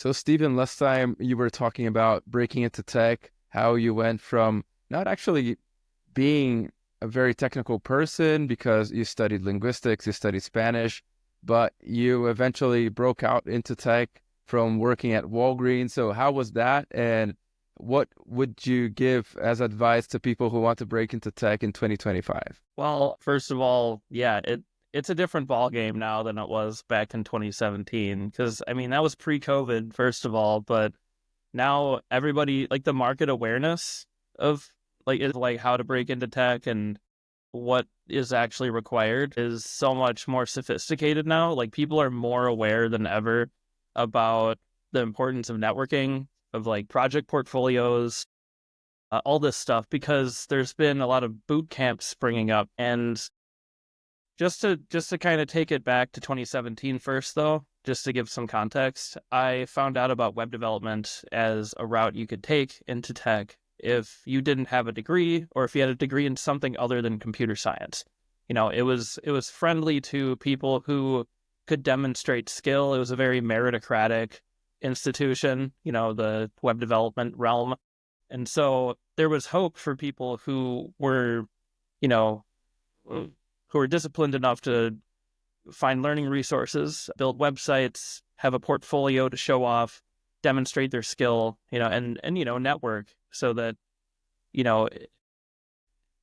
So, Steven, last time you were talking about breaking into tech, how you went from not actually being a very technical person because you studied linguistics, you studied Spanish, but you eventually broke out into tech from working at Walgreens. So, how was that? And what would you give as advice to people who want to break into tech in 2025? Well, first of all, yeah, it's a different ball game now than it was back in 2017 because I mean that was pre-COVID first of all, but now everybody like the market awareness of like how to break into tech and what is actually required is so much more sophisticated now. Like people are more aware than ever about the importance of networking, of like project portfolios, all this stuff because there's been a lot of boot camps springing up. And just to kind of take it back to 2017 first, though, just to give some context, I found out about web development as a route you could take into tech if you didn't have a degree or if you had a degree in something other than computer science. It was friendly to people who could demonstrate skill. It was a very meritocratic institution, the web development realm. And so there was hope for people you know, who were disciplined enough to find learning resources, build websites, have a portfolio to show off, demonstrate their skill, and network so that, you know,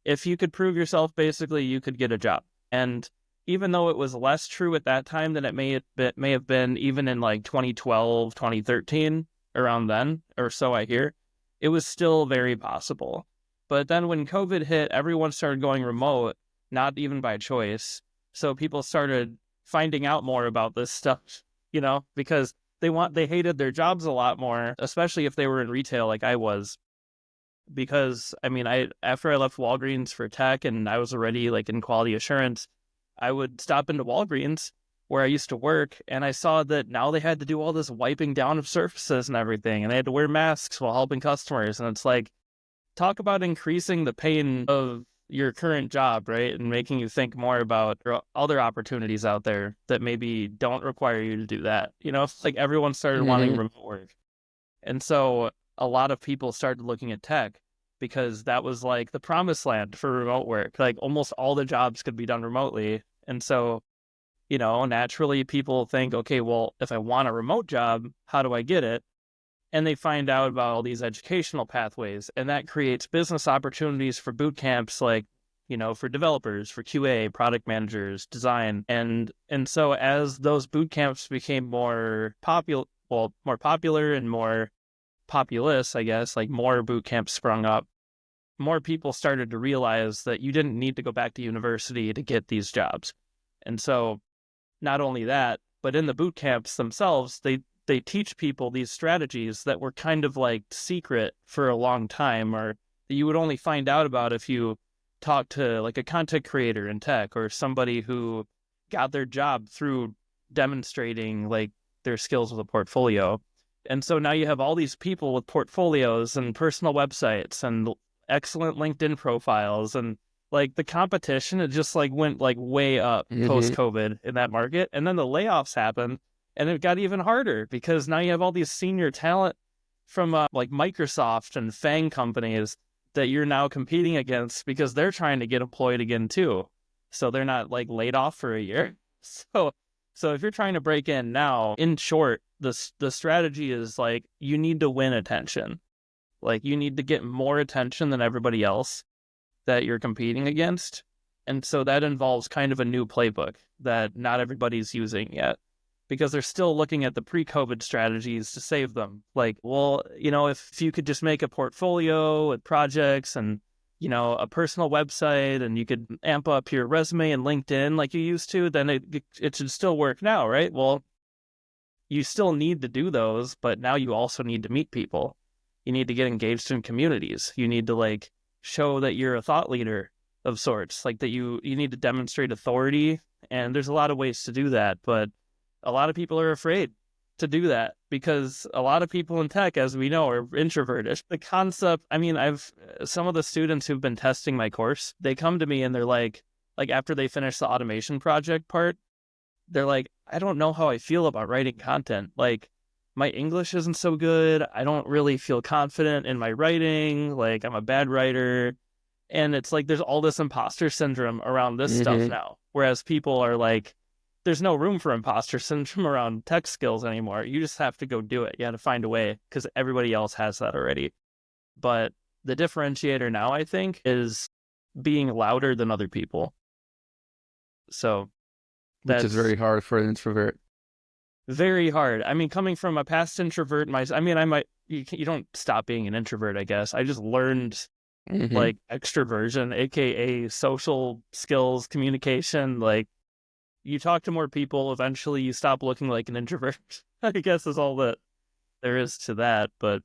if you could prove yourself, basically you could get a job. And even though it was less true at that time than it may have been even in like 2012, 2013, around then or so I hear, it was still very possible. But then when COVID hit, everyone started going remote, not even by choice. So people started finding out more about this stuff, because they hated their jobs a lot more, especially if they were in retail like I was. Because I mean, after I left Walgreens for tech and I was already like in quality assurance, I would stop into Walgreens where I used to work, and I saw that now they had to do all this wiping down of surfaces and everything, and they had to wear masks while helping customers. And it's like, talk about increasing the pain of your current job, right? And making you think more about other opportunities out there that maybe don't require you to do that. It's like everyone started wanting Hmm. remote work. And so a lot of people started looking at tech because that was like the promised land for remote work. Like almost all the jobs could be done remotely. And so, naturally people think, okay, well, if I want a remote job, how do I get it? And they find out about all these educational pathways, and that creates business opportunities for boot camps, like for developers, for QA, product managers, design. And so as those boot camps became more popular and more populous, I guess, like more boot camps sprung up, more people started to realize that you didn't need to go back to university to get these jobs. And so not only that, but in the boot camps themselves, they teach people these strategies that were kind of like secret for a long time, or that you would only find out about if you talk to like a content creator in tech or somebody who got their job through demonstrating like their skills with a portfolio. And so now you have all these people with portfolios and personal websites and excellent LinkedIn profiles, and like the competition, it just like went like way up post Hmm. COVID in that market. And then the layoffs happened, and it got even harder because now you have all these senior talent from like Microsoft and FAANG companies that you're now competing against because they're trying to get employed again too. So they're not like laid off for a year. So if you're trying to break in now, in short, the strategy is like you need to win attention. Like you need to get more attention than everybody else that you're competing against. And so that involves kind of a new playbook that not everybody's using yet because they're still looking at the pre-COVID strategies to save them. Like, well, if you could just make a portfolio with projects and, a personal website, and you could amp up your resume and LinkedIn like you used to, then it should still work now, right? Well, you still need to do those, but now you also need to meet people. You need to get engaged in communities. You need to like show that you're a thought leader of sorts, like that you need to demonstrate authority. And there's a lot of ways to do that, but a lot of people are afraid to do that because a lot of people in tech, as we know, are introverted. The concept, I mean, I've some of the students who've been testing my course, they come to me and they're like after they finish the automation project part, they're like, I don't know how I feel about writing content. Like my English isn't so good. I don't really feel confident in my writing. Like, I'm a bad writer. And it's like there's all this imposter syndrome around this stuff Mm-hmm. now. Whereas people are like, there's no room for imposter syndrome around tech skills anymore. You just have to go do it. You have to find a way because everybody else has that already. But the differentiator now, I think, is being louder than other people. So Which is that's very hard for an introvert. very hard. I mean, coming from a past introvert, you don't stop being an introvert, I guess. I just learned Mm-hmm. like extroversion, aka social skills, communication. Like, you talk to more people, eventually you stop looking like an introvert. I guess is all that there is to that. But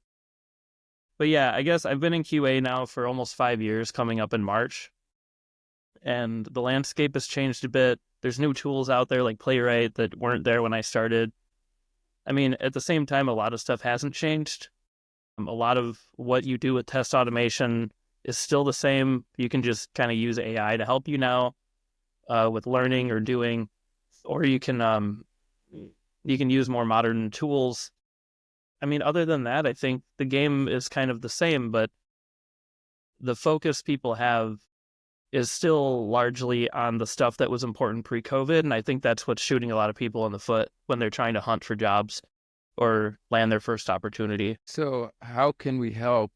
yeah, I guess I've been in QA now for almost 5 years, coming up in March, and the landscape has changed a bit. There's new tools out there like Playwright that weren't there when I started. I mean, at the same time, a lot of stuff hasn't changed. A lot of what you do with test automation is still the same. You can just kind of use AI to help you now with learning or doing, or you can use more modern tools. I mean, other than that, I think the game is kind of the same, but the focus people have is still largely on the stuff that was important pre-COVID, and I think that's what's shooting a lot of people in the foot when they're trying to hunt for jobs or land their first opportunity. So how can we help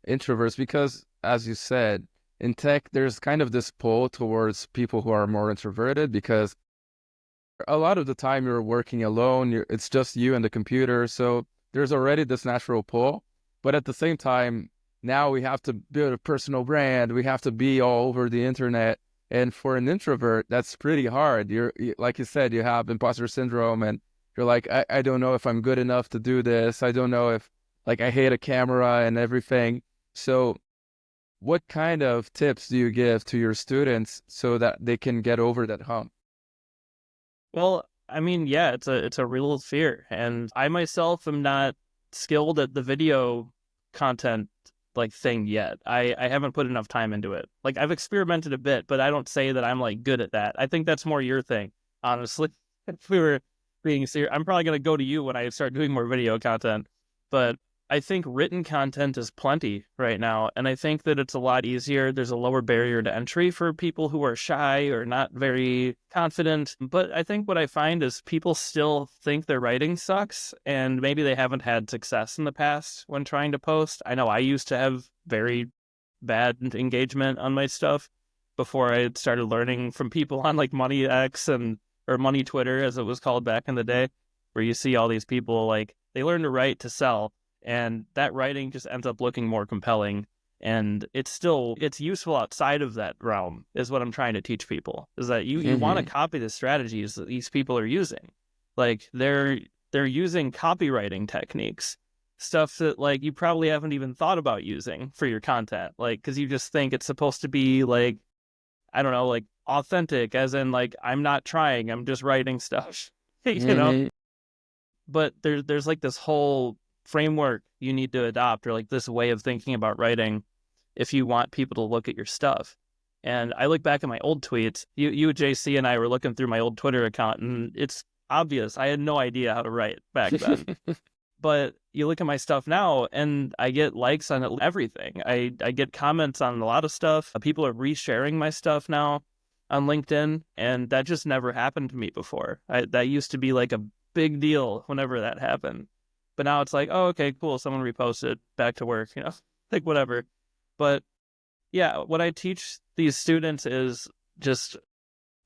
introverts? Because as you said, in tech, there's kind of this pull towards people who are more introverted because a lot of the time you're working alone, it's just you and the computer. So there's already this natural pull. But at the same time, now we have to build a personal brand. We have to be all over the internet. And for an introvert, that's pretty hard. Like you said, you have imposter syndrome and you're like, I don't know if I'm good enough to do this. I don't know if, like, I hate a camera and everything. So what kind of tips do you give to your students so that they can get over that hump? Well, I mean, yeah, it's a real fear, and I myself am not skilled at the video content like thing yet. I haven't put enough time into it. Like, I've experimented a bit, but I don't say that I'm like good at that. I think that's more your thing, honestly. If we were being serious, I'm probably gonna go to you when I start doing more video content. But I think written content is plenty right now, and I think that it's a lot easier. There's a lower barrier to entry for people who are shy or not very confident. But I think what I find is people still think their writing sucks, and maybe they haven't had success in the past when trying to post. I know I used to have very bad engagement on my stuff before I started learning from people on like Money X and or Money Twitter, as it was called back in the day, where you see all these people like they learn to write to sell, and that writing just ends up looking more compelling, and it's useful outside of that realm is what I'm trying to teach people, is that you want to Mm-hmm. copy the strategies that these people are using. Like, they're using copywriting techniques, stuff that like you probably haven't even thought about using for your content, like because you just think it's supposed to be like, I don't know, like authentic, as in like I'm not trying, I'm just writing stuff. you know Mm-hmm. but there's like this whole framework you need to adopt, or like this way of thinking about writing, if you want people to look at your stuff. And I look back at my old tweets. You JC and I were looking through my old Twitter account, and it's obvious I had no idea how to write back then. But you look at my stuff now, and I get likes on everything. I get comments on a lot of stuff. People are resharing my stuff now on LinkedIn, and that just never happened to me before. That used to be like a big deal whenever that happened. But now it's like, oh, okay, cool. Someone reposted, back to work, like whatever. But yeah, what I teach these students is just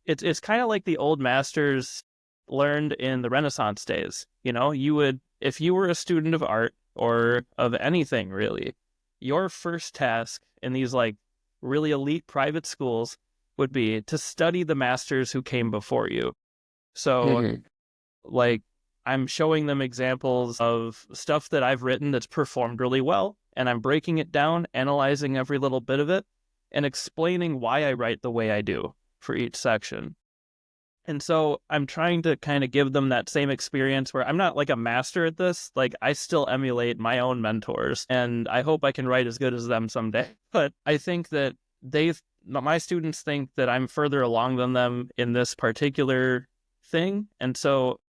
it's kind of like the old masters learned in the Renaissance days. You would, if you were a student of art or of anything really, your first task in these like really elite private schools would be to study the masters who came before you. So, Mm-hmm. like, I'm showing them examples of stuff that I've written that's performed really well, and I'm breaking it down, analyzing every little bit of it, and explaining why I write the way I do for each section. And so I'm trying to kind of give them that same experience where I'm not like a master at this. Like, I still emulate my own mentors, and I hope I can write as good as them someday. But I think that my students think that I'm further along than them in this particular thing. And so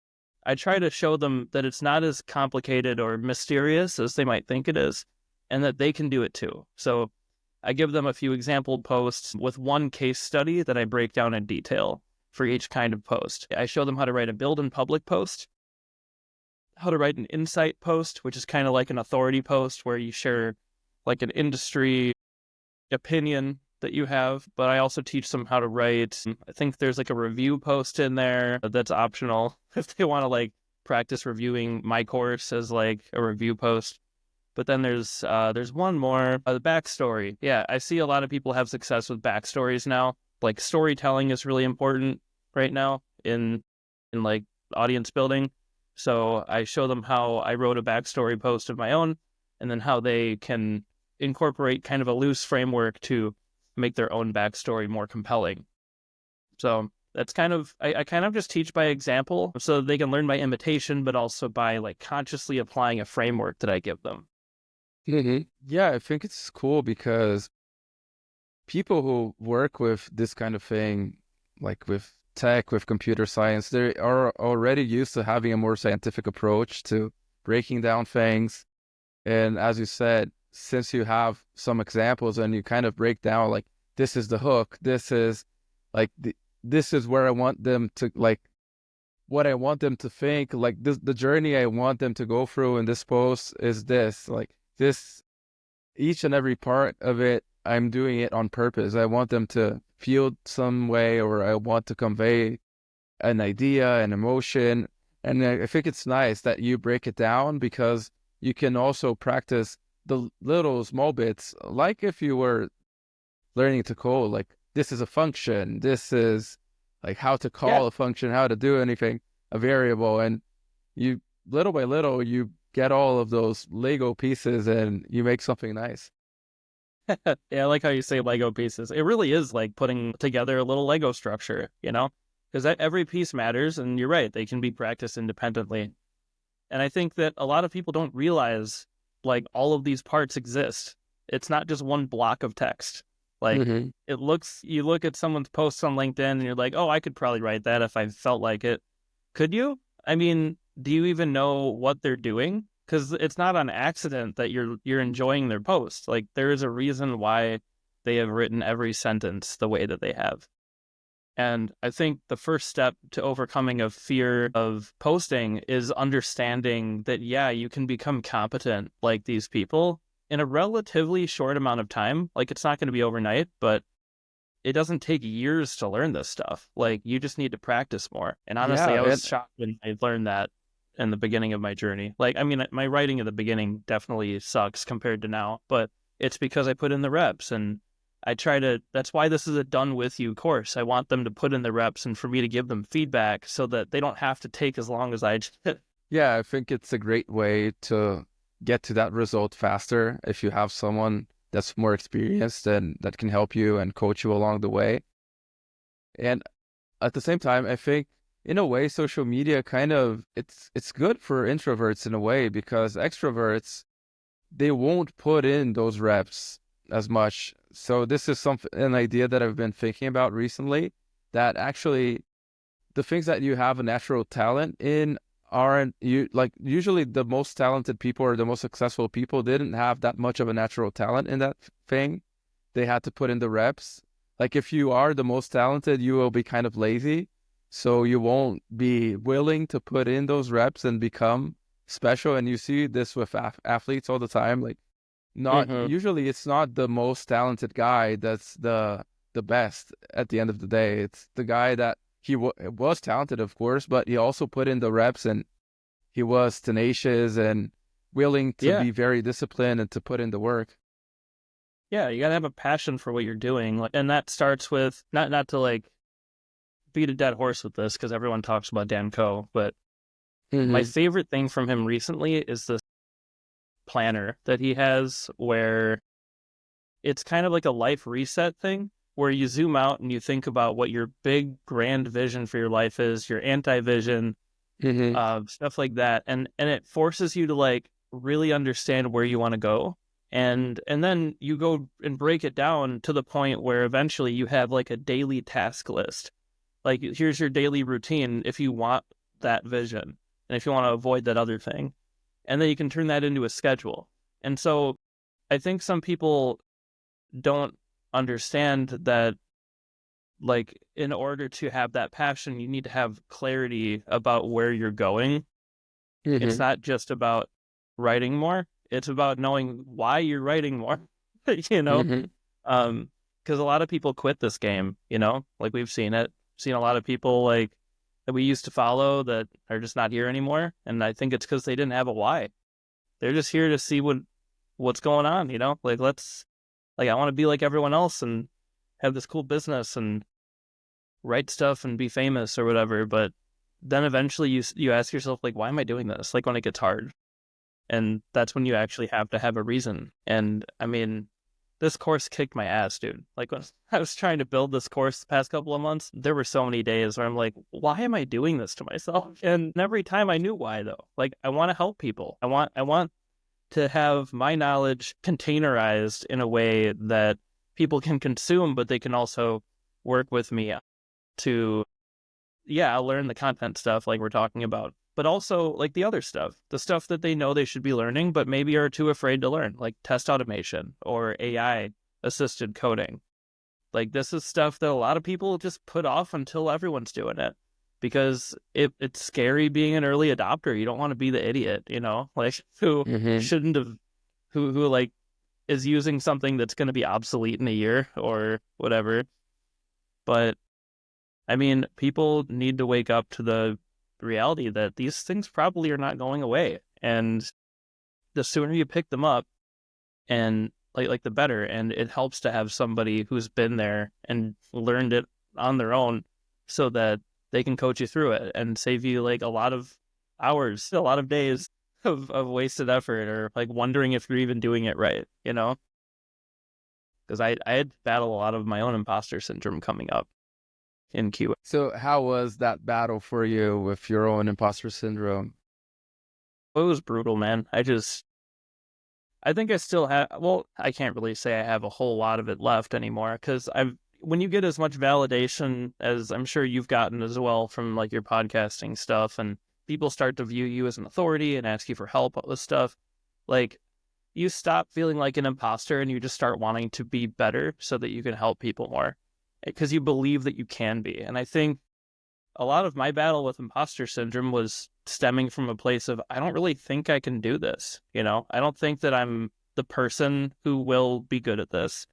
I try to show them that it's not as complicated or mysterious as they might think it is, and that they can do it too. So I give them a few example posts with one case study that I break down in detail for each kind of post. I show them how to write a build in public post, how to write an insight post, which is kind of like an authority post where you share like an industry opinion that you have, but I also teach them how to write. I think there's like a review post in there that's optional if they want to like practice reviewing my course as like a review post. But then there's one more, the backstory. Yeah, I see a lot of people have success with backstories now. Like storytelling is really important right now in like audience building. So I show them how I wrote a backstory post of my own, and then how they can incorporate kind of a loose framework to make their own backstory more compelling. So that's kind of, I kind of just teach by example so that they can learn by imitation, but also by like consciously applying a framework that I give them. Yeah, I think it's cool because people who work with this kind of thing, like with tech, with computer science, they are already used to having a more scientific approach to breaking down things. And as you said, since you have some examples and you kind of break down, like, this is the hook, this is like, this is where I want them to, like, what I want them to think, like, this, the journey I want them to go through in this post is this, like, this, each and every part of it, I'm doing it on purpose. I want them to feel some way, or I want to convey an idea, an emotion. And I think it's nice that you break it down because you can also practice the little small bits, like if you were learning to code, like, this is a function, this is like how to Yeah. call a function, how to do anything, a variable. And you, little by little, you get all of those Lego pieces and you make something nice. Yeah, I like how you say Lego pieces. It really is like putting together a little Lego structure, you know? Because every piece matters, and you're right, they can be practiced independently. And I think that a lot of people don't realize like all of these parts exist. It's not just one block of text. Like Mm-hmm. you look at someone's posts on LinkedIn and you're like, oh, I could probably write that if I felt like it. Could you? I mean, do you even know what they're doing? Because it's not on accident that you're enjoying their post. Like there is a reason why they have written every sentence the way that they have. And I think the first step to overcoming a fear of posting is understanding that, yeah, you can become competent like these people in a relatively short amount of time. Like it's not going to be overnight, but it doesn't take years to learn this stuff. Like you just need to practice more. And honestly, Yeah, I and was shocked when I learned that in the beginning of my journey. Like, I mean, my writing at the beginning definitely sucks compared to now, but it's because I put in the reps, and I try to, that's why this is a done with you course. I want them to put in the reps and for me to give them feedback so that they don't have to take as long as I did. yeah, I think it's a great way to get to that result faster if you have someone that's more experienced and that can help you and coach you along the way. And at the same time, I think in a way, social media kind of, it's good for introverts in a way, because extroverts, they won't put in those reps as much. So this is an idea that I've been thinking about recently, that actually the things that you have a natural talent in aren't, you like, usually the most talented people or the most successful people didn't have that much of a natural talent in that thing. They had to put in the reps. Like if you are the most talented, you will be kind of lazy. So you won't be willing to put in those reps and become special. And you see this with athletes all the time. Like, not Mm-hmm. usually, it's not the most talented guy that's the best at the end of the day. It's the guy that was talented, of course, but he also put in the reps, and he was tenacious and willing to Yeah. be very disciplined and to put in the work. Yeah. You got to have a passion for what you're doing. And that starts with not to like beat a dead horse with this because everyone talks about Dan Coe, but my Mm-hmm. favorite thing from him recently is this planner that he has where it's kind of like a life reset thing where you zoom out and you think about what your big grand vision for your life is, your anti-vision, Mm-hmm. stuff like that. And it forces you to like really understand where you want to go. And then you go and break it down to the point where eventually you have like a daily task list. Like here's your daily routine if you want that vision. and if you want to avoid that other thing. And then you can turn that into a schedule. And so I think some people don't understand that, like, in order to have that passion, you need to have clarity about where you're going. It's Mm-hmm. not just about writing more. It's about knowing why you're writing more, you know? Mm-hmm. Because a lot of people quit this game, you know? Like, we've seen a lot of people, like, that we used to follow that are just not here anymore. And I think it's because they didn't have a why. They're just here to see what's going on, you know? Like, I want to be like everyone else and have this cool business and write stuff and be famous or whatever. But then eventually you ask yourself, like, why am I doing this? Like, when it gets hard. And that's when you actually have to have a reason. And I mean, this course kicked my ass, dude. Like, when I was trying to build this course the past couple of months, there were so many days where I'm like, why am I doing this to myself? And every time I knew why, though. Like, I want to help people. I want to have my knowledge containerized in a way that people can consume, but they can also work with me to, yeah, I'll learn the content stuff like we're talking about, but also like the other stuff, the stuff that they know they should be learning, but maybe are too afraid to learn, like test automation or AI assisted coding. Like, this is stuff that a lot of people just put off until everyone's doing it, because it's scary being an early adopter. You don't want to be the idiot, you know, like, who Mm-hmm. shouldn't have, who like is using something that's going to be obsolete in a year or whatever. But I mean, people need to wake up to the reality that these things probably are not going away. And the sooner you pick them up, and like the better. And it helps to have somebody who's been there and learned it on their own, so that they can coach you through it and save you like a lot of hours, a lot of days of wasted effort, or like wondering if you're even doing it right, you know? Because I had to battle a lot of my own imposter syndrome coming up in QA. So how was that battle for you with your own imposter syndrome? It was brutal, man. I think I still have, well, I can't really say I have a whole lot of it left anymore, because when you get as much validation as I'm sure you've gotten as well from like your podcasting stuff, and people start to view you as an authority and ask you for help with stuff, like, you stop feeling like an imposter and you just start wanting to be better so that you can help people more, because you believe that you can be. And I think a lot of my battle with imposter syndrome was stemming from a place of, I don't really think I can do this. You know, I don't think that I'm the person who will be good at this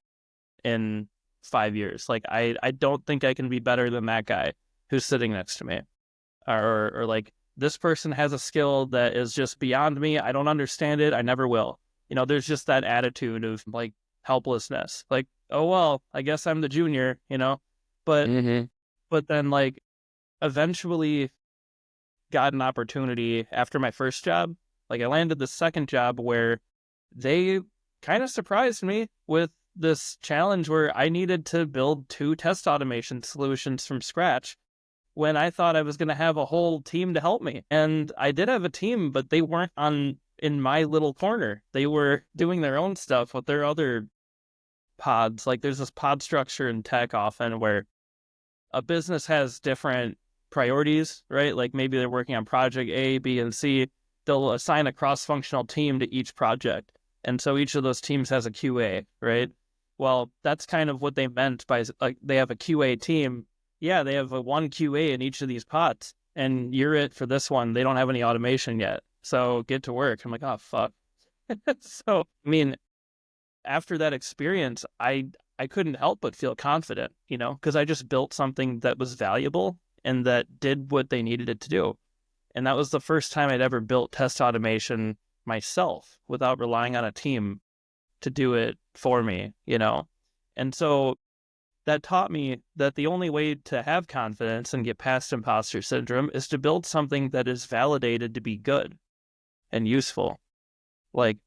in 5 years. Like, I don't think I can be better than that guy who's sitting next to me. Or like, this person has a skill that is just beyond me. I don't understand it. I never will. You know, there's just that attitude of like helplessness. Like, oh, well, I guess I'm the junior, you know? But, Mm-hmm. but then like, eventually got an opportunity after my first job. Like, I landed the second job where they kind of surprised me with this challenge where I needed to build 2 test automation solutions from scratch, when I thought I was going to have a whole team to help me. And I did have a team, but they weren't on in my little corner. They were doing their own stuff with their other pods. Like, there's this pod structure in tech often where a business has different priorities, right? Like, maybe they're working on project A, B, and C. They'll assign a cross-functional team to each project. And so each of those teams has a QA, right? Well, that's kind of what they meant by, like, they have a QA team. Yeah, they have a one QA in each of these pods, and you're it for this one. They don't have any automation yet. So get to work. I'm like, oh, fuck. So, I mean, after that experience, I couldn't help but feel confident, you know, because I just built something that was valuable and that did what they needed it to do. And that was the first time I'd ever built test automation myself without relying on a team to do it for me, you know? And so that taught me that the only way to have confidence and get past imposter syndrome is to build something that is validated to be good and useful. Like,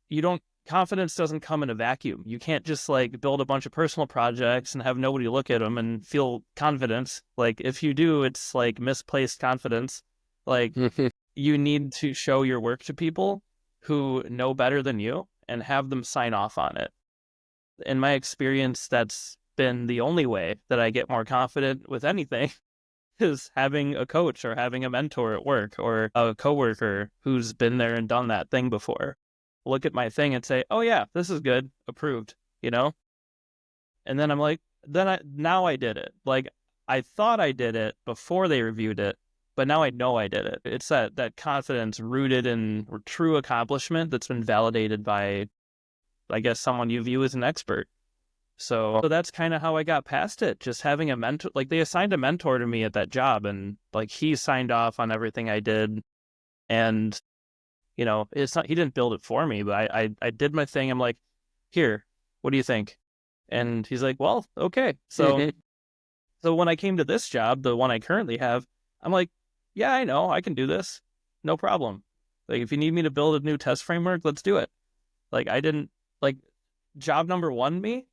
you don't confidence doesn't come in a vacuum. You can't just like build a bunch of personal projects and have nobody look at them and feel confidence. Like, if you do, it's like misplaced confidence. Like, you need to show your work to people who know better than you and have them sign off on it. In my experience, that's been the only way that I get more confident with anything. is having a coach or having a mentor at work or a coworker who's been there and done that thing before. Look at my thing and say, "Oh yeah, this is good, approved," you know? And then I'm like, now I did it. Like I thought I did it before they reviewed it, but now I know I did it. It's that confidence rooted in true accomplishment that's been validated by, I guess, someone you view as an expert. So that's kind of how I got past it. Just having a mentor, like they assigned a mentor to me at that job, and like he signed off on everything I did. And it's not, he didn't build it for me, but I did my thing. I'm like, here, what do you think? And he's like, well, okay. So when I came to this job, the one I currently have, I'm like, yeah, I know, I can do this, no problem. Like if you need me to build a new test framework, let's do it. Like I didn't like job number one me.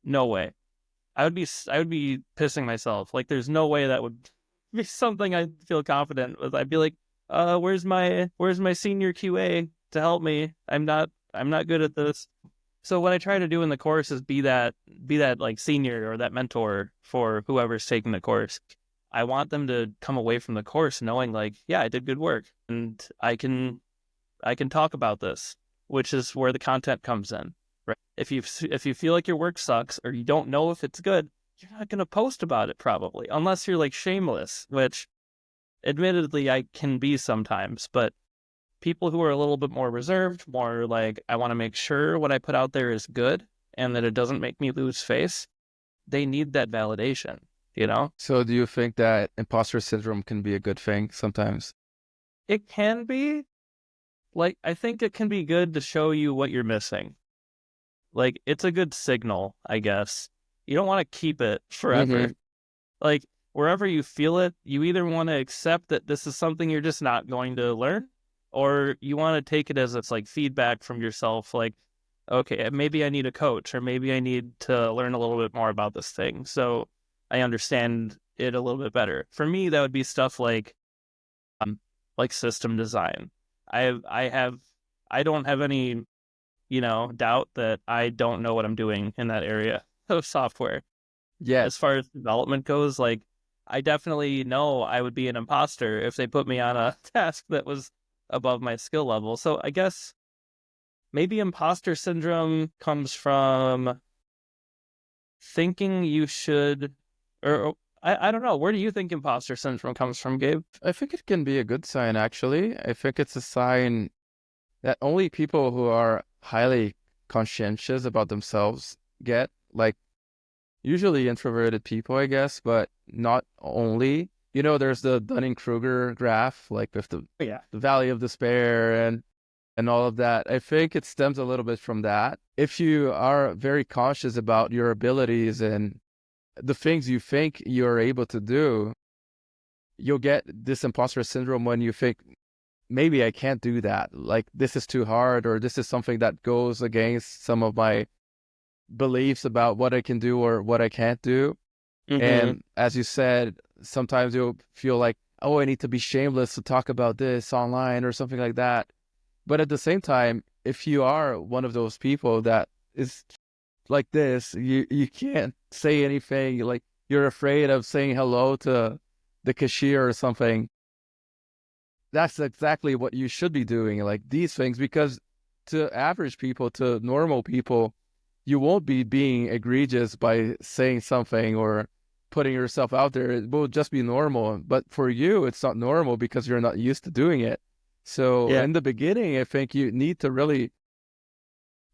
No way. I would be pissing myself. Like there's no way that would be something I feel confident with. I'd be like, where's my senior QA to help me? I'm not good at this. So what I try to do in the course is be that like senior or that mentor for whoever's taking the course. I want them to come away from the course knowing like, yeah, I did good work and I can talk about this, which is where the content comes in. Right. If you feel like your work sucks or you don't know if it's good, you're not going to post about it probably, unless you're like shameless, which admittedly I can be sometimes. But people who are a little bit more reserved, more like I want to make sure what I put out there is good and that it doesn't make me lose face, they need that validation, So do you think that imposter syndrome can be a good thing sometimes? It can be. Like, I think it can be good to show you what you're missing. Like, it's a good signal, I guess. You don't want to keep it forever. Like, wherever you feel it, you either want to accept that this is something you're just not going to learn, or you want to take it as it's like feedback from yourself. Like, okay, maybe I need a coach, or maybe I need to learn a little bit more about this thing, so I understand it a little bit better. For me, that would be stuff like system design. I don't have any doubt that I don't know what I'm doing in that area of software. Yeah. As far as development goes, like I definitely know I would be an imposter if they put me on a task that was above my skill level. So I guess maybe imposter syndrome comes from thinking you should, or I don't know. Where do you think imposter syndrome comes from, Gabe? I think it can be a good sign, actually. I think it's a sign that only people who are highly conscientious about themselves get, like usually introverted people, I guess, but not only. There's the Dunning-Kruger graph, like with the Valley of Despair and all of that. I think it stems a little bit from that. If you are very conscious about your abilities and the things you think you're able to do, you'll get this imposter syndrome when you think, maybe I can't do that. Like, this is too hard, or this is something that goes against some of my beliefs about what I can do or what I can't do. And as you said, sometimes you'll feel like, oh, I need to be shameless to talk about this online or something like that. But at the same time, if you are one of those people that is like this, you can't say anything, like you're afraid of saying hello to the cashier or something. That's exactly what you should be doing, like these things, because to average people, to normal people, you won't be being egregious by saying something or putting yourself out there. It will just be normal. But for you, it's not normal because you're not used to doing it. So in the beginning, I think you need to really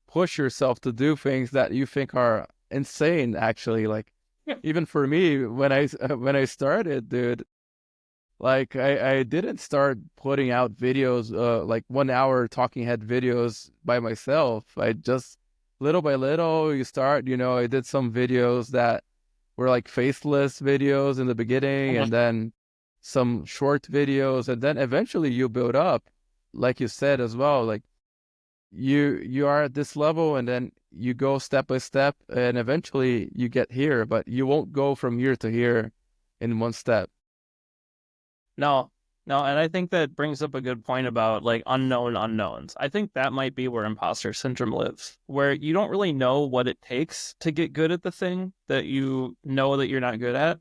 push yourself to do things that you think are insane, actually. Like, even for me, when I started, dude, like I didn't start putting out videos, like 1 hour talking head videos by myself. I just, little by little, you start, I did some videos that were like faceless videos in the beginning, and then some short videos, and then eventually you build up, like you said as well, like you are at this level, and then you go step by step, and eventually you get here, but you won't go from here to here in one step. No, and I think that brings up a good point about like unknown unknowns. I think that might be where imposter syndrome lives, where you don't really know what it takes to get good at the thing that you know that you're not good at.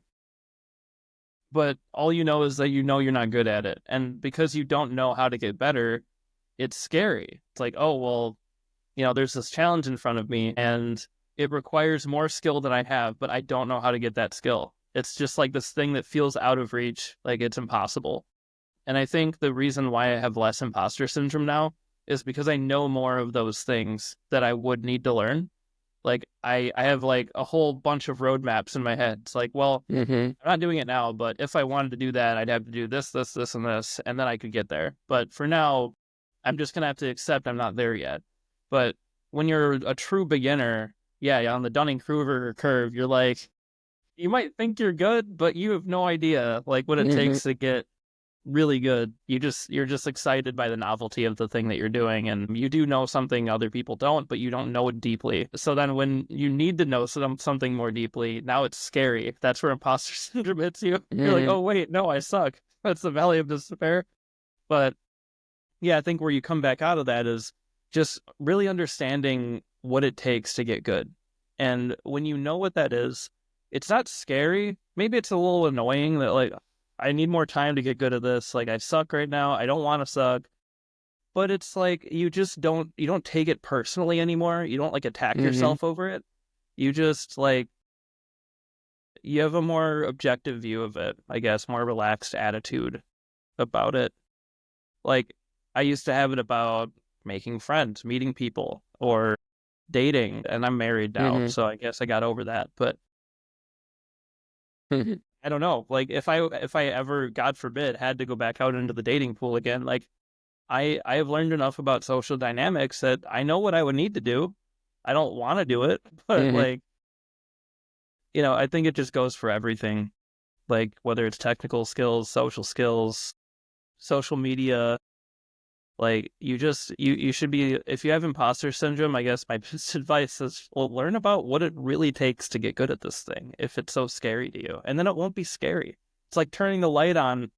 but all you know is that you know you're not good at it. And because you don't know how to get better, it's scary. It's like, oh, well, there's this challenge in front of me and it requires more skill than I have, but I don't know how to get that skill. It's just like this thing that feels out of reach, like it's impossible. And I think the reason why I have less imposter syndrome now is because I know more of those things that I would need to learn. Like I have like a whole bunch of roadmaps in my head. It's like, well, Mm-hmm. I'm not doing it now, but if I wanted to do that, I'd have to do this, this, this, and this, and then I could get there. But for now, I'm just gonna have to accept I'm not there yet. But when you're a true beginner, yeah, on the Dunning-Kruger curve, you're like, you might think you're good, but you have no idea like what it Mm-hmm. takes to get really good. You're just excited by the novelty of the thing that you're doing, and you do know something other people don't, but you don't know it deeply. So then when you need to know something more deeply, now it's scary. That's where imposter syndrome hits you. You're like, Mm-hmm. oh wait, no, I suck. That's the valley of despair. But yeah, I think where you come back out of that is just really understanding what it takes to get good. And when you know what that is, it's not scary. Maybe it's a little annoying that like I need more time to get good at this. Like I suck right now. I don't want to suck. But it's like you don't take it personally anymore. You don't like attack Mm-hmm. yourself over it. You just like you have a more objective view of it, I guess, more relaxed attitude about it. Like I used to have it about making friends, meeting people, or dating, and I'm married now, Mm-hmm. so I guess I got over that. But I don't know. Like if I ever, God forbid, had to go back out into the dating pool again, like I have learned enough about social dynamics that I know what I would need to do. I don't want to do it, but Mm-hmm. like, I think it just goes for everything. Like whether it's technical skills, social media, like you should be, if you have imposter syndrome, I guess my best advice is, well, learn about what it really takes to get good at this thing if it's so scary to you. And then it won't be scary. It's like turning the light on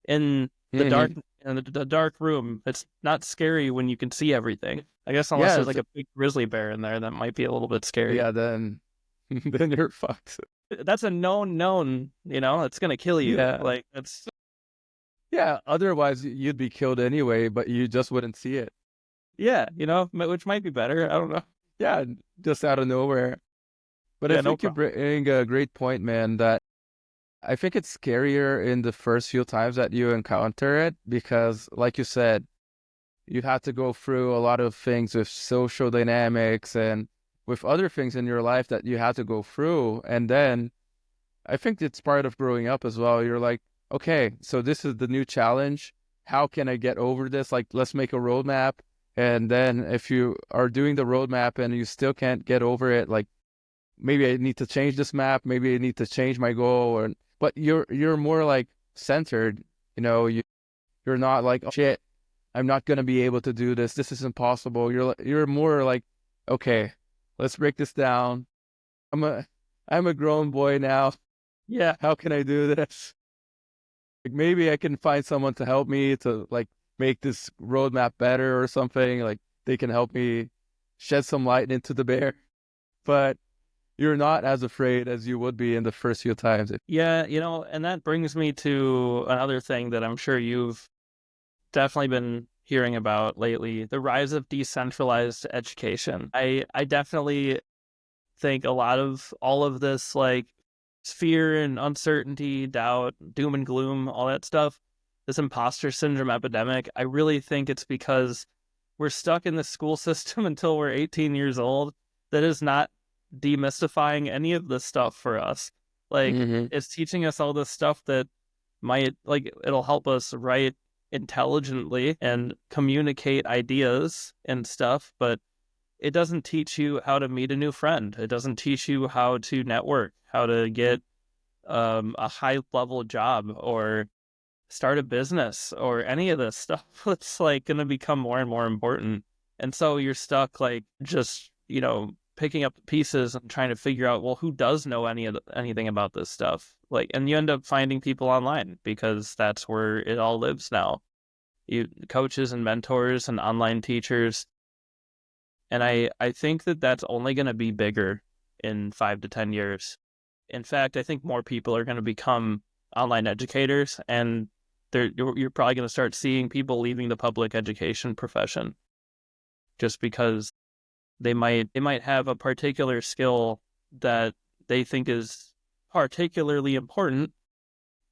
in the dark Mm-hmm. in the dark room. It's not scary when you can see everything. I guess unless Yeah, there's like a big grizzly bear in there, that might be a little bit scary. yeah, then then you're fucked. That's a known, it's gonna kill you. Yeah. Like that's Yeah, otherwise you'd be killed anyway, but you just wouldn't see it. yeah, which might be better. I don't know. Yeah, just out of nowhere. But I Yeah, no think you problem. bring a great point, man, that I think it's scarier in the first few times that you encounter it because, like you said, you have to go through a lot of things with social dynamics and with other things in your life that you have to go through. And then I think it's part of growing up as well. You're like, okay, so this is the new challenge. How can I get over this? Like, let's make a roadmap. And then if you are doing the roadmap and you still can't get over it, like maybe I need to change this map, maybe I need to change my goal, or but you're more like centered, you're not like, oh, shit, I'm not gonna be able to do this. This is impossible. You're more like, okay, let's break this down. I'm a I'm a grown boy now. Yeah, How can I do this? Like maybe I can find someone to help me to like make this roadmap better or something. Like they can help me shed some light into the bear. But you're not as afraid as you would be in the first few times. yeah, and that brings me to another thing that I'm sure you've definitely been hearing about lately, the rise of decentralized education. I definitely think a lot of all of this like fear and uncertainty, doubt, doom and gloom, all that stuff, this imposter syndrome epidemic, I really think it's because we're stuck in the school system until we're 18 years old that is not demystifying any of this stuff for us. Like Mm-hmm. it's teaching us all this stuff that might like it'll help us write intelligently and communicate ideas and stuff, but it doesn't teach you how to meet a new friend. It doesn't teach you how to network, how to get a high level job or start a business or any of this stuff. It's like going to become more and more important. And so you're stuck like just, picking up the pieces and trying to figure out, well, who does know anything about this stuff? Like, and you end up finding people online because that's where it all lives now. You coaches and mentors and online teachers. And I think that that's only going to be bigger in 5 to 10 years. In fact, I think more people are going to become online educators, and you're probably going to start seeing people leaving the public education profession just because they might have a particular skill that they think is particularly important,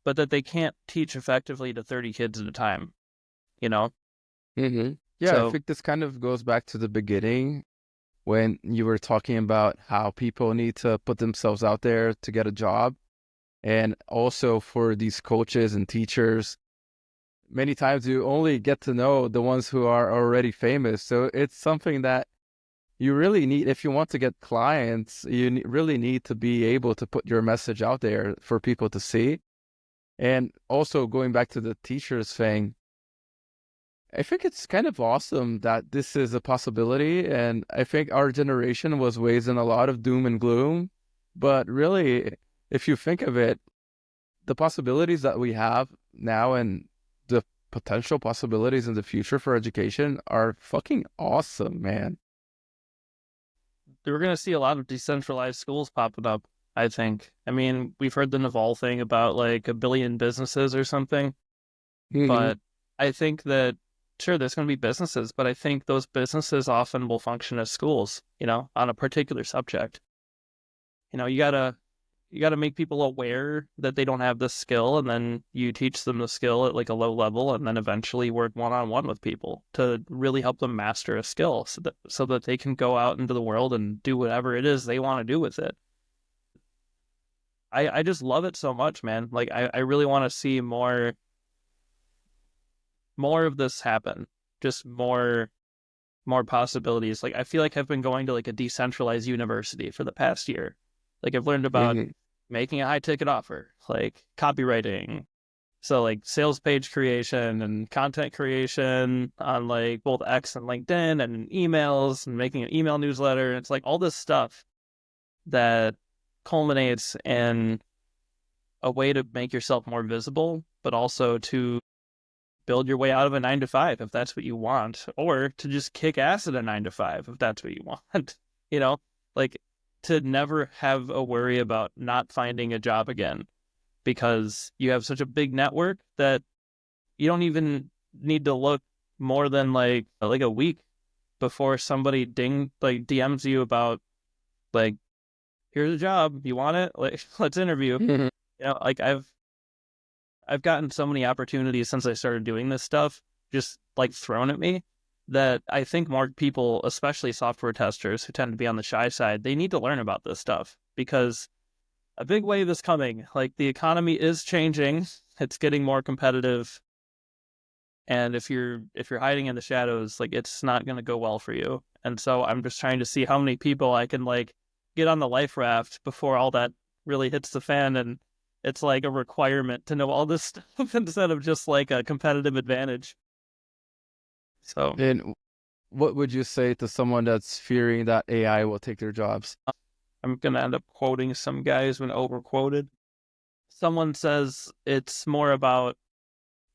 but that they can't teach effectively to 30 kids at a time, you know? Yeah, I So think this kind of goes back to the beginning when you were talking about how people need to put themselves out there to get a job. And also for these coaches and teachers, many times you only get to know the ones who are already famous. So it's something that you really need. If you want to get clients, you really need to be able to put your message out there for people to see. And also going back to the teachers thing, I think it's kind of awesome that this is a possibility. And I think our generation was raised in a lot of doom and gloom. But really, if you think of it, the possibilities that we have now and the potential possibilities in the future for education are fucking awesome, man. we're going to see a lot of decentralized schools popping up, I think. I mean, we've heard the Naval thing about like a billion businesses or something, but I think that, sure, there's going to be businesses, but I think those businesses often will function as schools, on a particular subject. You gotta make people aware that they don't have this skill, and then you teach them the skill at like a low level, and then eventually work one-on-one with people to really help them master a skill so that they can go out into the world and do whatever it is they want to do with it. I just love it so much, man. Like I really want to see more of this happen. Just more possibilities. Like I feel like I've been going to like a decentralized university for the past year. Like I've learned about making a high ticket offer, like copywriting. So like sales page creation and content creation on like both X and LinkedIn and emails and making an email newsletter. It's like all this stuff that culminates in a way to make yourself more visible, but also to build your way out of a 9 to 5 if that's what you want, or to just kick ass at a 9 to 5 if that's what you want. Like to never have a worry about not finding a job again because you have such a big network that you don't even need to look more than like a week before somebody DMs you about like, here's a job, you want it? Like, let's interview. Like I've gotten so many opportunities since I started doing this stuff, just like thrown at me, that I think more people, especially software testers who tend to be on the shy side, they need to learn about this stuff because a big wave is coming. Like the economy is changing. It's getting more competitive. And if you're hiding in the shadows, like it's not going to go well for you. And so I'm just trying to see how many people I can like get on the life raft before all that really hits the fan and it's like a requirement to know all this stuff instead of just like a competitive advantage. So And what would you say to someone that's fearing that AI will take their jobs? I'm going to end up quoting some guy who's been overquoted. Someone says it's more about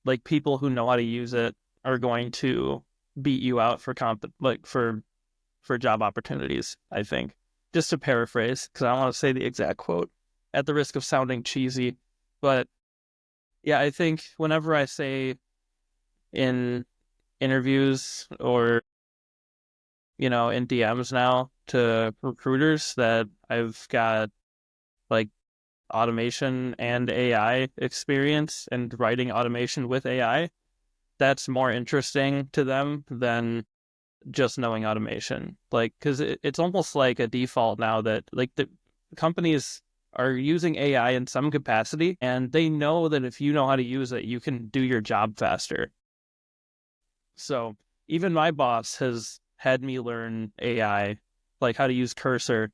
like people who know how to use it are going to beat you out for job opportunities, I think. Just to paraphrase, because I don't want to say the exact quote at the risk of sounding cheesy. But yeah, I think whenever I say in interviews or in DMs now to recruiters that I've got like automation and AI experience and writing automation with AI, that's more interesting to them than just knowing automation. Like, because it's almost like a default now that like the companies are using AI in some capacity, and they know that if you know how to use it, you can do your job faster. So even my boss has had me learn AI, like how to use Cursor,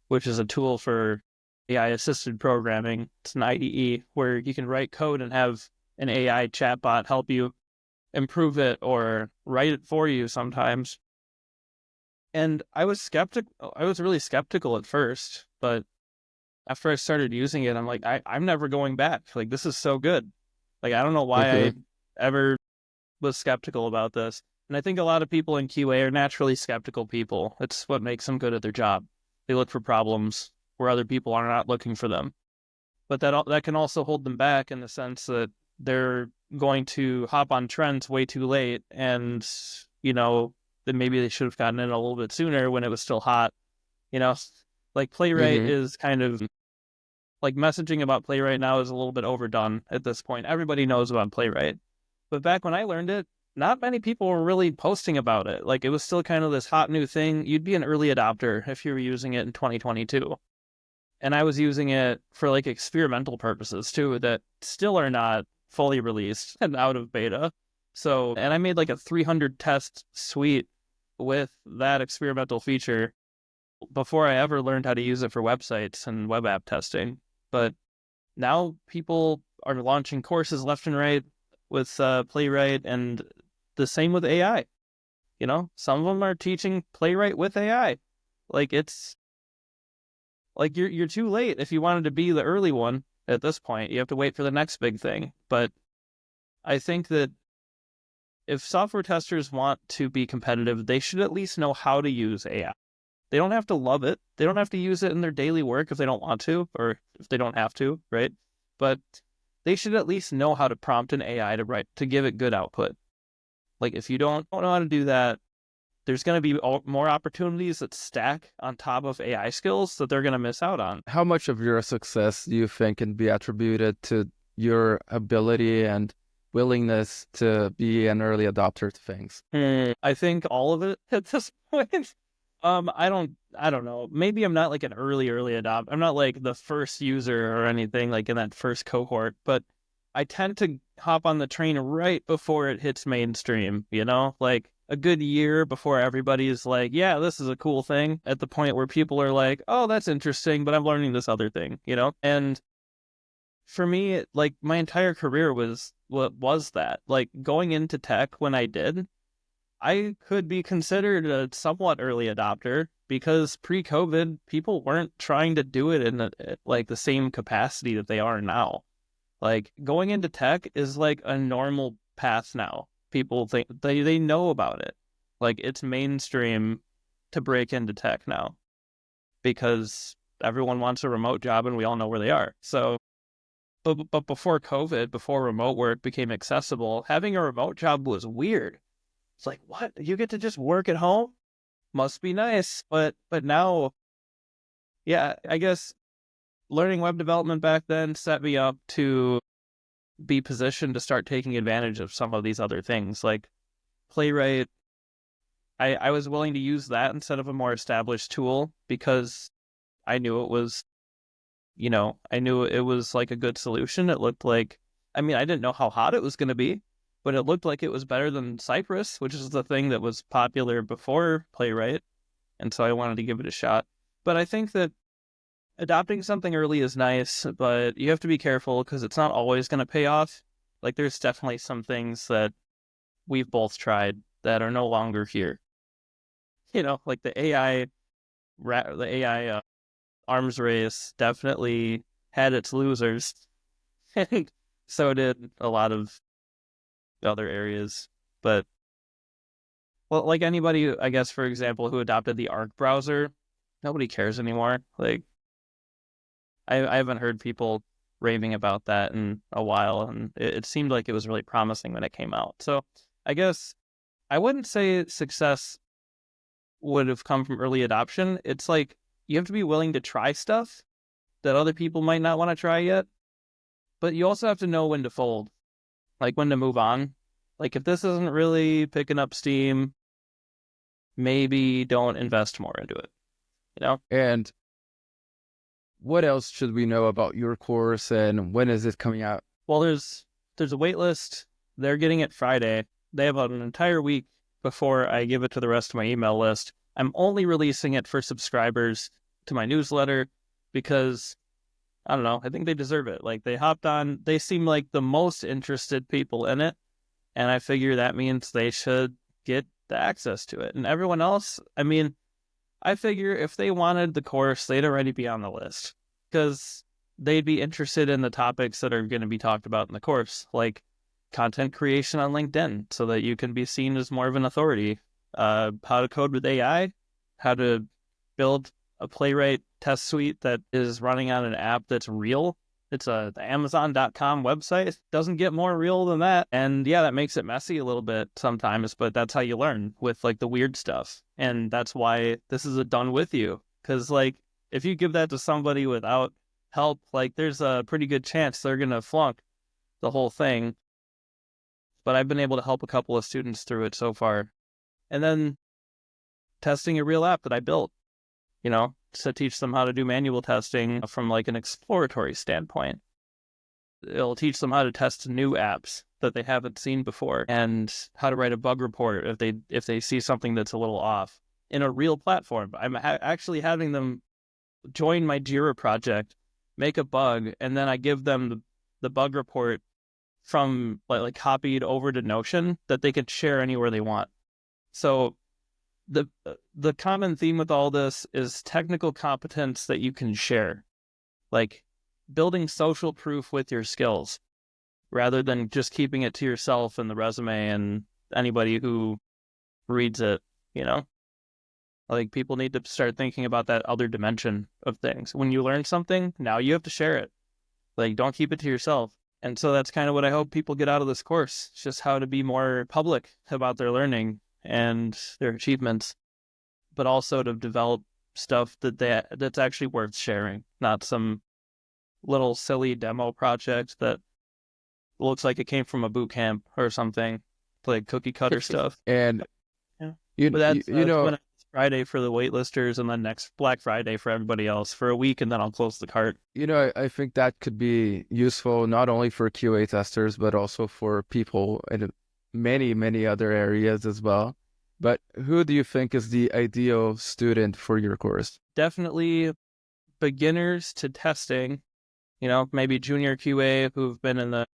which is a tool for AI assisted programming. It's an IDE where you can write code and have an AI chatbot help you improve it or write it for you sometimes. And I was really skeptical at first, but after I started using it, I'm like, I'm never going back. Like, this is so good. Like, I don't know why I ever was skeptical about this. And I think a lot of people in QA are naturally skeptical people. It's what makes them good at their job. They look for problems where other people are not looking for them. but that can also hold them back in the sense that they're going to hop on trends way too late, and then maybe they should have gotten in a little bit sooner when it was still hot. You know, like Playwright Mm-hmm. is kind of like messaging about Playwright now is a little bit overdone at this point. Everybody knows about Playwright. But back when I learned it, not many people were really posting about it. Like it was still kind of this hot new thing. You'd be an early adopter if you were using it in 2022. And I was using it for like experimental purposes too that still are not fully released and out of beta. So, and I made like a 300 test suite with that experimental feature before I ever learned how to use it for websites and web app testing. But now people are launching courses left and right with Playwright, and the same with AI. Some of them are teaching Playwright with AI. Like it's like you're too late if you wanted to be the early one at this point. You have to wait for the next big thing. But I think that if software testers want to be competitive, they should at least know how to use AI. They don't have to love it. They don't have to use it in their daily work if they don't want to, or if they don't have to, right? But they should at least know how to prompt an AI to give it good output. Like if you don't know how to do that, there's going to be more opportunities that stack on top of AI skills that they're going to miss out on. How much of your success do you think can be attributed to your ability and willingness to be an early adopter to things? I think all of it at this point. I don't know. Maybe I'm not like an early adopter. I'm not like the first user or anything like in that first cohort, but I tend to hop on the train right before it hits mainstream, like a good year before everybody's like, yeah, this is a cool thing, at the point where people are like, oh, that's interesting, but I'm learning this other thing, And for me, like my entire career was that. Like going into tech when I did, I could be considered a somewhat early adopter because pre-COVID, people weren't trying to do it in like the same capacity that they are now. Like going into tech is like a normal path now. People think they know about it. Like it's mainstream to break into tech now because everyone wants a remote job and we all know where they are. So, but before COVID, before remote work became accessible, having a remote job was weird. It's like, what? You get to just work at home? Must be nice. But now, yeah, I guess learning web development back then set me up to be positioned to start taking advantage of some of these other things. Like Playwright, I was willing to use that instead of a more established tool because I knew it was, I knew it was like a good solution. It looked like, I didn't know how hot it was going to be, but it looked like it was better than Cypress, which is the thing that was popular before Playwright. And so I wanted to give it a shot. But I think that adopting something early is nice, but you have to be careful because it's not always going to pay off. Like there's definitely some things that we've both tried that are no longer here. Like the AI arms race definitely had its losers, and so did a lot of other areas. But well, like anybody, I guess, for example, who adopted the Arc browser, nobody cares anymore. Like I haven't heard people raving about that in a while, and it seemed like it was really promising when it came out. So I guess I wouldn't say success would have come from early adoption. It's like you have to be willing to try stuff that other people might not want to try yet, but you also have to know when to fold, like when to move on. Like if this isn't really picking up steam, maybe don't invest more into it. And what else should we know about your course and when is it coming out? Well, there's a wait list. They're getting it Friday. They have an entire week before I give it to the rest of my email list. I'm only releasing it for subscribers to my newsletter because, I don't know, I think they deserve it. Like they hopped on, they seem like the most interested people in it. And I figure that means they should get the access to it. And everyone else, I figure if they wanted the course, they'd already be on the list because they'd be interested in the topics that are going to be talked about in the course, like content creation on LinkedIn so that you can be seen as more of an authority, how to code with AI, how to build a Playwright test suite that is running on an app that's real It's the Amazon.com website. It doesn't get more real than that. And yeah, that makes it messy a little bit sometimes, but that's how you learn with like the weird stuff. And that's why this is a done with you. Because like if you give that to somebody without help, like there's a pretty good chance they're gonna flunk the whole thing. But I've been able to help a couple of students through it so far. And then testing a real app that I built, to teach them how to do manual testing from like an exploratory standpoint. It'll teach them how to test new apps that they haven't seen before and how to write a bug report if they see something that's a little off in a real platform. I'm actually having them join my Jira project, make a bug, and then I give them the bug report from like copied over to Notion that they can share anywhere they want. So the common theme with all this is technical competence that you can share, like building social proof with your skills rather than just keeping it to yourself and the resume and anybody who reads it, like people need to start thinking about that other dimension of things. When you learn something, now you have to share it. Like don't keep it to yourself. And so that's kind of what I hope people get out of this course. It's just how to be more public about their learning and their achievements, but also to develop stuff that's actually worth sharing, not some little silly demo project that looks like it came from a boot camp or something, like cookie cutter stuff. And Yeah. you But that's you know when it's Friday for the waitlisters, and then next Black Friday for everybody else for a week, and then I'll close the cart. I think that could be useful not only for QA testers but also for people in many other areas as well. But who do you think is the ideal student for your course? Definitely beginners to testing, maybe junior QA who've been in the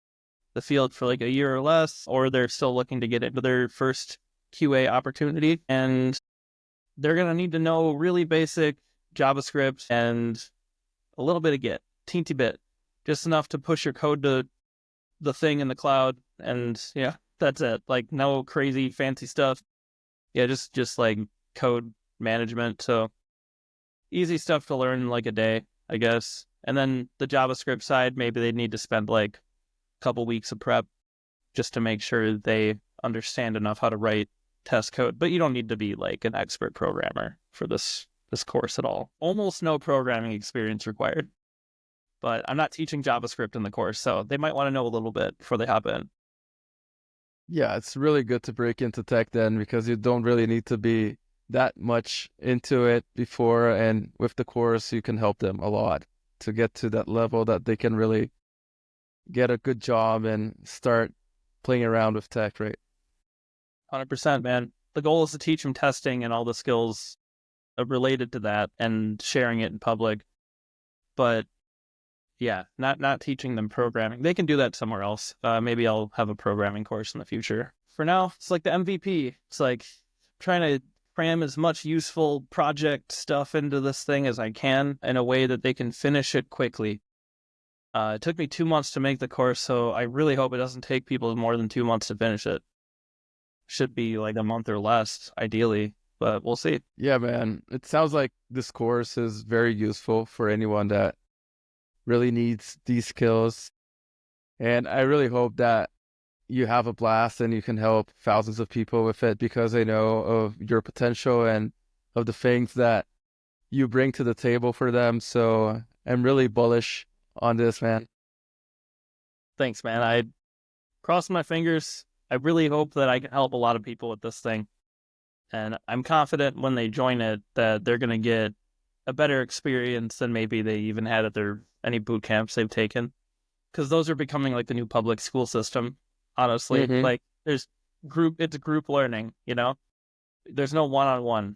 field for like a year or less, or they're still looking to get into their first QA opportunity. And they're going to need to know really basic JavaScript and a little bit of Git, teensy bit, just enough to push your code to the thing in the cloud. And yeah, that's it. Like no crazy fancy stuff. Yeah, just like code management. So easy stuff to learn in like a day, I guess. And then the JavaScript side, maybe they need to spend like a couple weeks of prep just to make sure they understand enough how to write test code. But you don't need to be like an expert programmer for this course at all. Almost no programming experience required. But I'm not teaching JavaScript in the course, so they might want to know a little bit before they hop in. Yeah, it's really good to break into tech then because you don't really need to be that much into it before. And with the course, you can help them a lot to get to that level that they can really get a good job and start playing around with tech, right? 100%, man. The goal is to teach them testing and all the skills related to that and sharing it in public. But yeah, not teaching them programming. They can do that somewhere else. Maybe I'll have a programming course in the future. For now, it's like the MVP. It's like trying to cram as much useful project stuff into this thing as I can in a way that they can finish it quickly. It took me 2 months to make the course, so I really hope it doesn't take people more than 2 months to finish it. Should be like a month or less, ideally, but we'll see. Yeah, man. It sounds like this course is very useful for anyone that really needs these skills. And I really hope that you have a blast and you can help thousands of people with it because I know of your potential and of the things that you bring to the table for them. So I'm really bullish on this, man. Thanks, man. I cross my fingers. I really hope that I can help a lot of people with this thing. And I'm confident when they join it that they're going to get a better experience than maybe they even had at any boot camps they've taken. Because those are becoming like the new public school system, honestly. Mm-hmm. Like it's group learning, There's no one-on-one.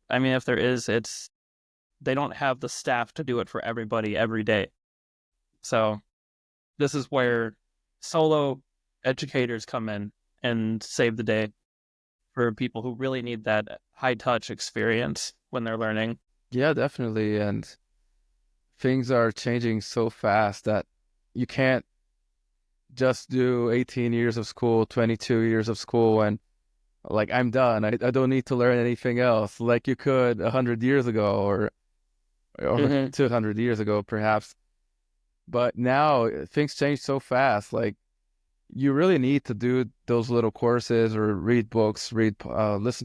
I mean, if there is, they don't have the staff to do it for everybody every day. So this is where solo educators come in and save the day for people who really need that high-touch experience when they're learning. Yeah, definitely. And things are changing so fast that you can't just do 18 years of school, 22 years of school, and like I'm done. I don't need to learn anything else like you could 100 years ago or 200 years ago, perhaps. But now things change so fast. Like you really need to do those little courses or read books, listen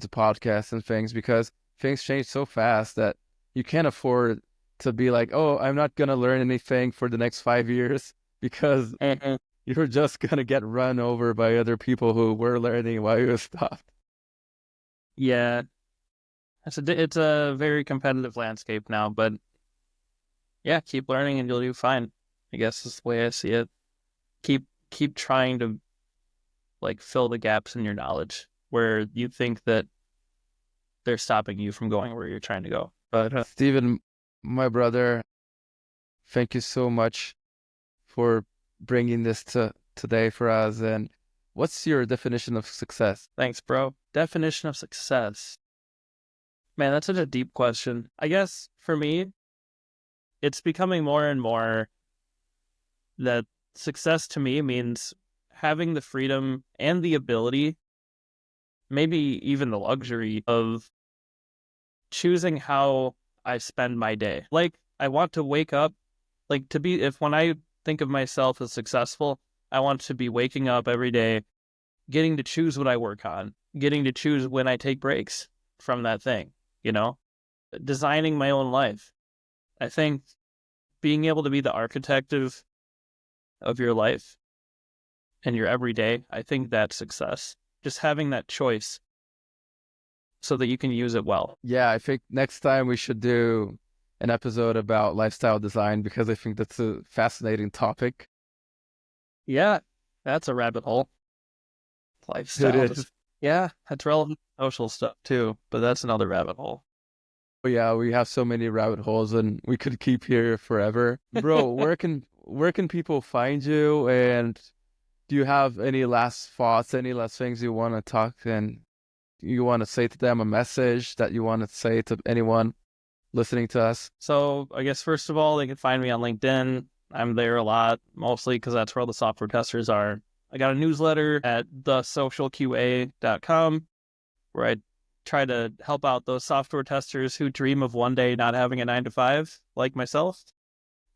to podcasts and things because things change so fast that you can't afford to be like, oh, I'm not gonna learn anything for the next 5 years because Mhm. you're just gonna get run over by other people who were learning while you stopped. Yeah, it's a very competitive landscape now, but yeah, keep learning and you'll do fine. I guess is the way I see it. Keep trying to like fill the gaps in your knowledge where you think that they're stopping you from going where you're trying to go. But Steven, my brother, thank you so much for bringing this to today for us. And what's your definition of success? thanks, bro. Definition of success. Man, that's such a deep question. I guess for me, it's becoming more and more that success to me means having the freedom and the ability, maybe even the luxury of choosing how I spend my day. Like, I want to wake up, like, to be, if when I think of myself as successful, I want to be waking up every day, getting to choose what I work on, getting to choose when I take breaks from that thing, you know, designing my own life. I think being able to be the architect of your life and your everyday, I think that's success. Just having that choice so that you can use it well. Yeah, I think next time we should do an episode about lifestyle design because I think that's a fascinating topic. Yeah, that's a rabbit hole. It Lifestyle. is. Yeah, that's relevant social stuff too, but that's another rabbit hole. But yeah, we have so many rabbit holes and we could keep here forever. Bro, where can people find you and do you have any last thoughts, any last things you want to talk and you want to say to them, a message that you want to say to anyone listening to us? So I guess first of all, they can find me on LinkedIn. I'm there a lot, mostly because that's where all the software testers are. I got a newsletter at thesocialqa.com where I try to help out those software testers who dream of one day not having a 9 to 5, like myself.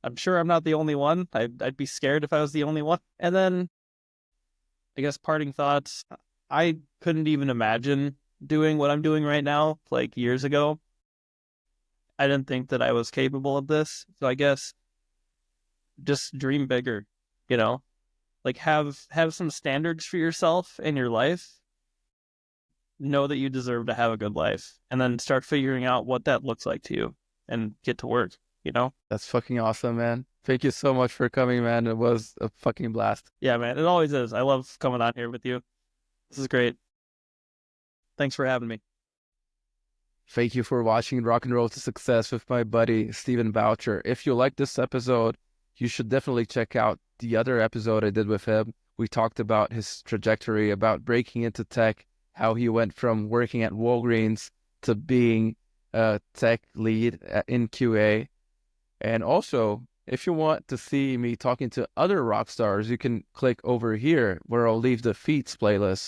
I'm sure I'm not the only one. I'd be scared if I was the only one. And then I guess parting thoughts. I couldn't even imagine doing what I'm doing right now, like years ago. I didn't think that I was capable of this. So I guess just dream bigger, you know? Like have some standards for yourself in your life. Know that you deserve to have a good life and then start figuring out what that looks like to you and get to work, you know? That's fucking awesome, man. Thank you so much for coming, man. It was a fucking blast. Yeah, man, it always is. I love coming on here with you. This is great. Thanks for having me. Thank you for watching Rock and Roll to Success with my buddy Steven Boutcher. If you like this episode, you should definitely check out the other episode I did with him. We talked about his trajectory, about breaking into tech, how he went from working at Walgreens to being a tech lead in QA. And also, if you want to see me talking to other rock stars, you can click over here where I'll leave the feats playlist.